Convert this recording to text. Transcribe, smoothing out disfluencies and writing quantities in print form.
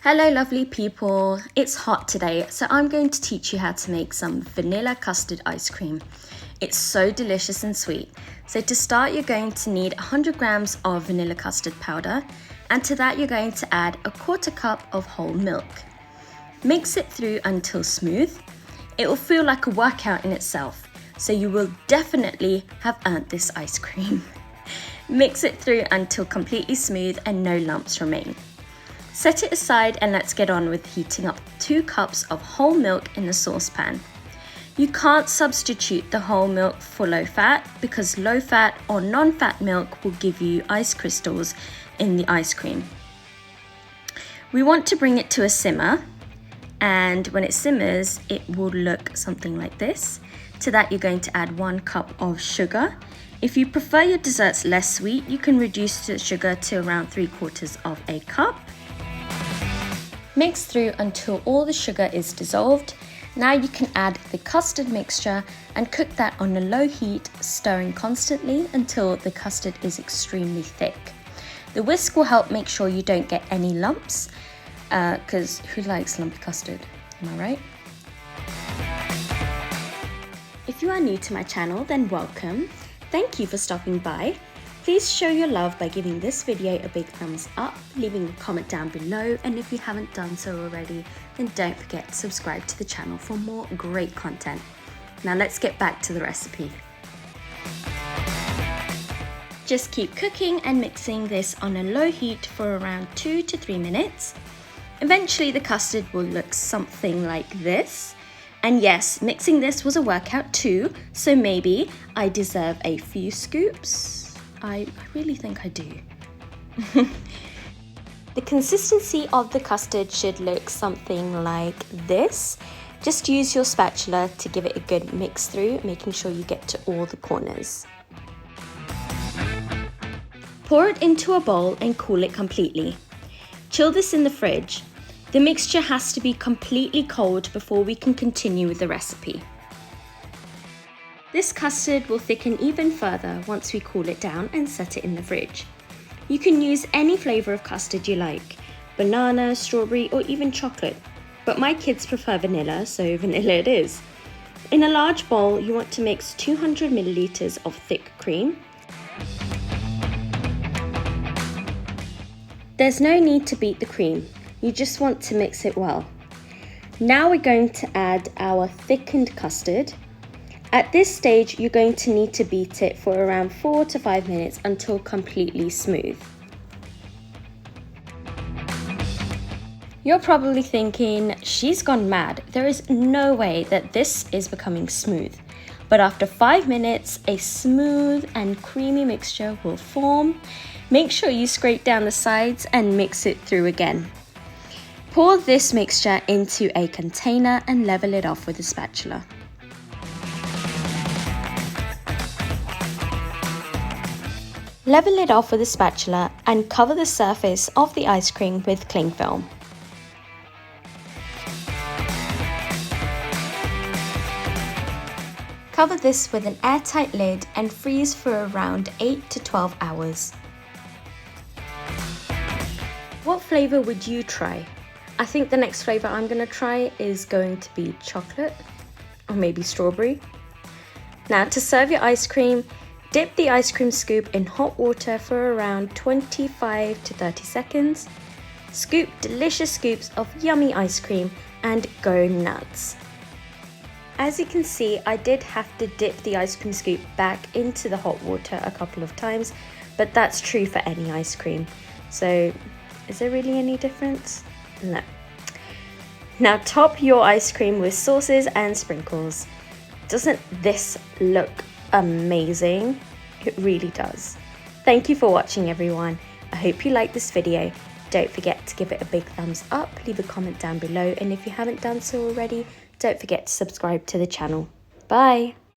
Hello lovely people, it's hot today, so I'm going to teach you how to make some vanilla custard ice cream. It's so delicious and sweet. So to start, you're going to need 100 grams of vanilla custard powder, and to that you're going to add a 1/4 cup of whole milk. Mix it through until smooth. It will feel like a workout in itself, so you will definitely have earned this ice cream. Mix it through until completely smooth and no lumps remain. Set it aside and let's get on with heating up 2 cups of whole milk in the saucepan. You can't substitute the whole milk for low fat because low fat or non-fat milk will give you ice crystals in the ice cream. We want to bring it to a simmer, and when it simmers it will look something like this. To that you're going to add 1 cup of sugar. If you prefer your desserts less sweet, you can reduce the sugar to around 3/4 of a cup. Mix through until all the sugar is dissolved. Now you can add the custard mixture and cook that on a low heat, stirring constantly until the custard is extremely thick. The whisk will help make sure you don't get any lumps, because who likes lumpy custard, am I right? If you are new to my channel, then welcome. Thank you for stopping by. Please show your love by giving this video a big thumbs up, leaving a comment down below, and if you haven't done so already, then don't forget to subscribe to the channel for more great content. Now let's get back to the recipe. Just keep cooking and mixing this on a low heat for around 2 to 3 minutes. Eventually the custard will look something like this. And yes, mixing this was a workout too, so maybe I deserve a few scoops. I really think I do. The consistency of the custard should look something like this. Just use your spatula to give it a good mix through, making sure you get to all the corners. Pour it into a bowl and cool it completely. Chill this in the fridge. The mixture has to be completely cold before we can continue with the recipe. This custard will thicken even further once we cool it down and set it in the fridge. You can use any flavour of custard you like, banana, strawberry or even chocolate, but my kids prefer vanilla, so vanilla it is. In a large bowl, you want to mix 200 milliliters of thick cream. There's no need to beat the cream, you just want to mix it well. Now we're going to add our thickened custard. At this stage, you're going to need to beat it for around 4 to 5 minutes until completely smooth. You're probably thinking, she's gone mad. There is no way that this is becoming smooth. But after 5 minutes, a smooth and creamy mixture will form. Make sure you scrape down the sides and mix it through again. Pour this mixture into a container and level it off with a spatula. Level it off with a spatula and cover the surface of the ice cream with cling film. Cover this with an airtight lid and freeze for around 8 to 12 hours. What flavour would you try? I think the next flavour I'm going to try is going to be chocolate or maybe strawberry. Now to serve your ice cream, dip the ice cream scoop in hot water for around 25 to 30 seconds. Scoop delicious scoops of yummy ice cream and go nuts. As you can see, I did have to dip the ice cream scoop back into the hot water a couple of times, but that's true for any ice cream. So, is there really any difference? No. Now top your ice cream with sauces and sprinkles. Doesn't this look amazing? It really does. Thank you for watching everyone. I hope you liked this video. Don't forget to give it a big thumbs up, leave a comment down below, and if you haven't done so already, don't forget to subscribe to the channel. Bye!